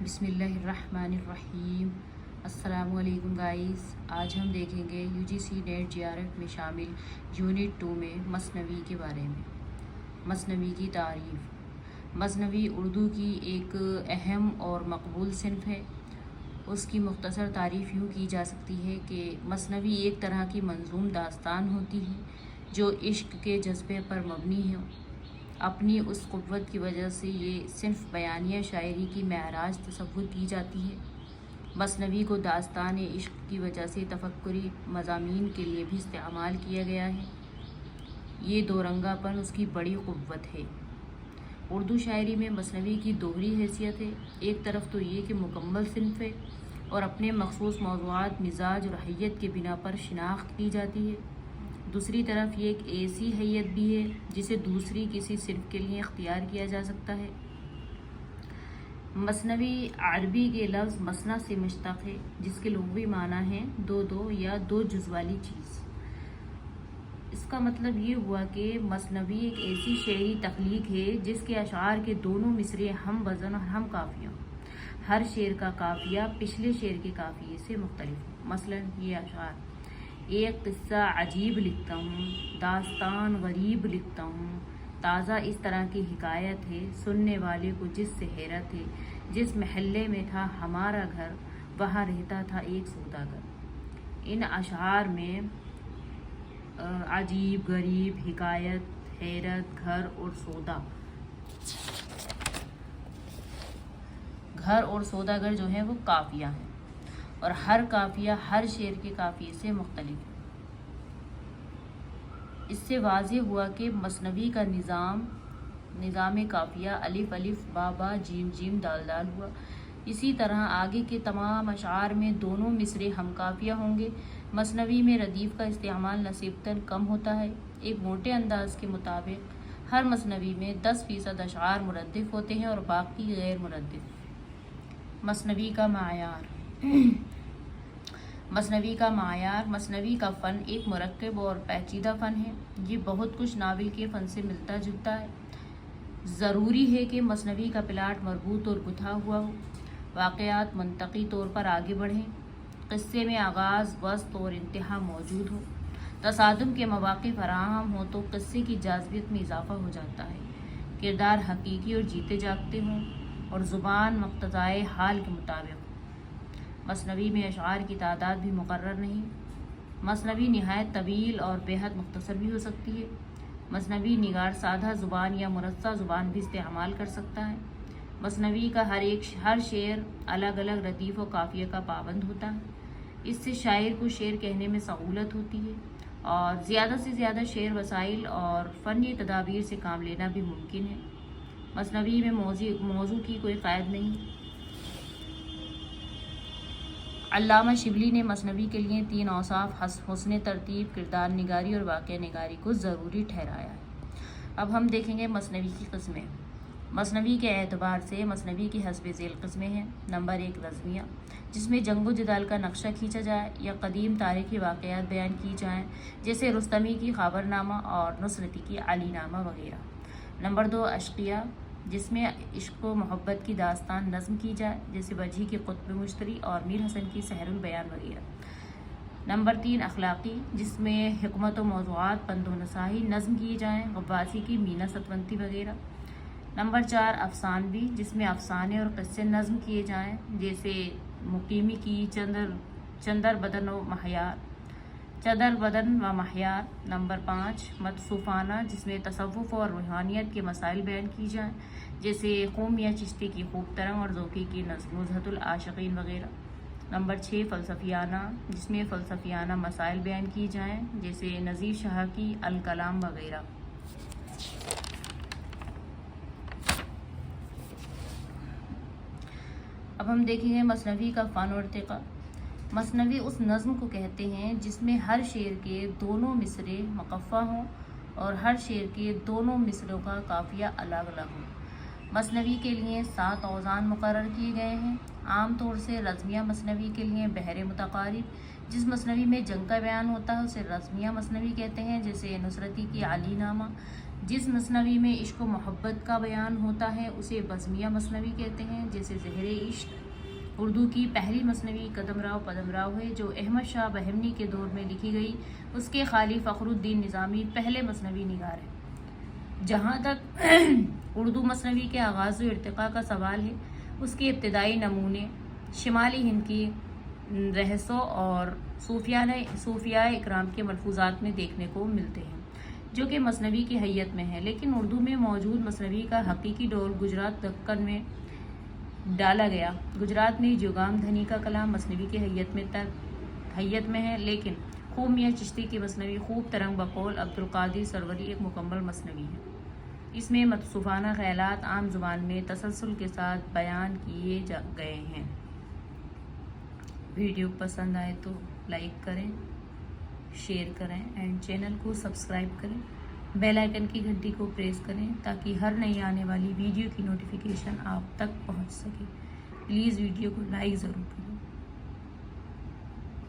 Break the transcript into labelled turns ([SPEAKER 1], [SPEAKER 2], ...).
[SPEAKER 1] بسم اللہ الرحمن الرحیم۔ السلام علیکم گائز، آج ہم دیکھیں گے UGC نیٹ JRF میں شامل یونٹ 2 میں مثنوی کے بارے میں۔ مثنوی کی تعریف۔ مثنوی اردو کی ایک اہم اور مقبول صنف ہے۔ اس کی مختصر تعریف یوں کی جا سکتی ہے کہ مثنوی ایک طرح کی منظوم داستان ہوتی ہے جو عشق کے جذبے پر مبنی ہے۔ اپنی اس قوت کی وجہ سے یہ صنف بیانیہ شاعری کی معراج تصور کی جاتی ہے۔ مثنوی کو داستان عشق کی وجہ سے تفکری مضامین کے لیے بھی استعمال کیا گیا ہے۔ یہ دو رنگا پن اس کی بڑی قوت ہے۔ اردو شاعری میں مثنوی کی دوہری حیثیت ہے۔ ایک طرف تو یہ کہ مکمل صنف ہے اور اپنے مخصوص موضوعات، مزاج اور حیت کے بنا پر شناخت کی جاتی ہے، دوسری طرف یہ ایک ایسی حیت بھی ہے جسے دوسری کسی صنف کے لیے اختیار کیا جا سکتا ہے۔ مثنوی عربی کے لفظ مثنى سے مشتق ہے جس کے لغوی معنی ہے دو یا دو جز والی چیز۔ اس کا مطلب یہ ہوا کہ مثنوی ایک ایسی شعری تخلیق ہے جس کے اشعار کے دونوں مصرے ہم وزن اور ہم قافیہ ہوں۔ ہر شعر کا قافیہ پچھلے شعر کے قافیے سے مختلف ہو۔ مثلا یہ اشعار: ایک قصہ عجیب لکھتا ہوں، داستان غریب لکھتا ہوں، تازہ اس طرح کی حکایت ہے، سننے والے کو جس سے حیرت ہے، جس محلے میں تھا ہمارا گھر وہاں رہتا تھا ایک سوداگر۔ ان اشعار میں عجیب، غریب، حکایت، حیرت، گھر اور سوداگر جو ہیں وہ قافیہ ہیں، اور ہر قافیہ ہر شعر کے قافیے سے مختلف ہے۔ اس سے واضح ہوا کہ مثنوی کا نظام قافیہ الف الف با با جیم جیم دال دال ہوا۔ اسی طرح آگے کے تمام اشعار میں دونوں مصرے ہم قافیہ ہوں گے۔ مثنوی میں ردیف کا استعمال نسبتاً کم ہوتا ہے۔ ایک موٹے انداز کے مطابق ہر مثنوی میں 10% اشعار مردف ہوتے ہیں اور باقی غیر مردف۔ مثنوی کا معیار۔ مثنوی کا فن ایک مرکب اور پیچیدہ فن ہے۔ یہ بہت کچھ ناول کے فن سے ملتا جلتا ہے۔ ضروری ہے کہ مثنوی کا پلاٹ مربوط اور گتھا ہوا ہو، واقعات منطقی طور پر آگے بڑھیں، قصے میں آغاز، وسط اور انتہا موجود ہو، تصادم کے مواقع فراہم ہوں تو قصے کی جاذبیت میں اضافہ ہو جاتا ہے، کردار حقیقی اور جیتے جاگتے ہوں اور زبان مقتضائے حال کے مطابق ہو۔ مثنوی میں اشعار کی تعداد بھی مقرر نہیں۔ مثنوی نہایت طویل اور بےحد مختصر بھی ہو سکتی ہے۔ مثنوی نگار سادہ زبان یا مرصع زبان بھی استعمال کر سکتا ہے۔ مثنوی کا ہر شعر الگ الگ ردیف و قافیہ کا پابند ہوتا ہے۔ اس سے شاعر کو شعر کہنے میں سہولت ہوتی ہے اور زیادہ سے زیادہ شعر وسائل اور فنی تدابیر سے کام لینا بھی ممکن ہے۔ مثنوی میں موضوع کی کوئی قید نہیں۔ علامہ شبلی نے مثنوی کے لیے 3 اوصاف حسن ترتیب، کردار نگاری اور واقعہ نگاری کو ضروری ٹھہرایا ہے۔ اب ہم دیکھیں گے مثنوی کی قسمیں۔ مثنوی کے اعتبار سے مثنوی کی حسب ذیل قسمیں ہیں۔ نمبر 1، نظمیہ، جس میں جنگ و جدال کا نقشہ کھینچا جائے یا قدیم تاریخی واقعات بیان کی جائیں، جیسے رستمی کی خاور نامہ اور نصرتی کی علی نامہ وغیرہ۔ نمبر 2، اشقیہ، جس میں عشق و محبت کی داستان نظم کی جائے، جیسے وجیح کی قطب مشتری اور میر حسن کی سحر البیان وغیرہ۔ نمبر 3، اخلاقی، جس میں حکمت و موضوعات، پند و نصائح نظم کی جائیں، غواصی کی مینا ستونتی وغیرہ۔ نمبر 4، افسانوی، جس میں افسانے اور قصے نظم کیے جائیں، جیسے مقیمی کی چندر بدن و مہیار۔ نمبر 5، متصوفانہ، جس میں تصوف اور روحانیت کے مسائل بیان کی جائیں، جیسے خوں میاں چشتی کی خوب ترنگ اور ذوقی کی نزہۃ العاشقین وغیرہ۔ نمبر 6، فلسفیانہ، جس میں فلسفیانہ مسائل بیان کی جائیں، جیسے نظیر شاہ کی الکلام وغیرہ۔ اب ہم دیکھیں گے مثنوی کا فن اور ارتقاء۔ مثنوی اس نظم کو کہتے ہیں جس میں ہر شعر کے دونوں مصرے مقفع ہوں اور ہر شعر کے دونوں مصروں کا قافیہ الگ الگ ہو۔ مثنوی کے لیے 7 اوزان مقرر کیے گئے ہیں۔ عام طور سے رزمیہ مثنوی کے لیے بحر متقارب، جس مثنوی میں جنگ کا بیان ہوتا ہے اسے رزمیہ مثنوی کہتے ہیں، جیسے نصرتی کی علی نامہ۔ جس مثنوی میں عشق و محبت کا بیان ہوتا ہے اسے بزمیہ مثنوی کہتے ہیں، جیسے زہر عشق اردو کی پہلی مثنوی قدم راؤ پدم راؤ ہے، جو احمد شاہ بہمنی کے دور میں لکھی گئی۔ اس کے خالی فخر الدین نظامی پہلے مثنوی نگار ہیں۔ جہاں تک اردو مثنوی کے آغاز و ارتقاء کا سوال ہے، اس کے ابتدائی نمونے شمالی ہند کی رہسوں اور صوفیاء اکرام کے ملفوظات میں دیکھنے کو ملتے ہیں، جو کہ مثنوی کی حیت میں ہے، لیکن اردو میں موجود مثنوی کا حقیقی ڈول گجرات دکن میں ڈالا گیا۔ گجرات میں جوگام دھنی کا کلام مثنوی کی حیت میں ہے، لیکن خوب میاں چشتی کی مثنوی خوب ترنگ بقول عبدالقادر سروری ایک مکمل مثنوی ہے۔ اس میں متصوفانہ خیالات عام زبان میں تسلسل کے ساتھ بیان کیے گئے ہیں۔ ویڈیو پسند آئے تو لائک کریں، شیئر کریں اینڈ چینل کو سبسکرائب کریں، بیل آئیکن کی گھنٹی کو پریس کریں تاکہ ہر نئی آنے والی ویڈیو کی نوٹیفیکیشن آپ تک پہنچ سکے۔ پلیز ویڈیو کو لائک ضرور کریں۔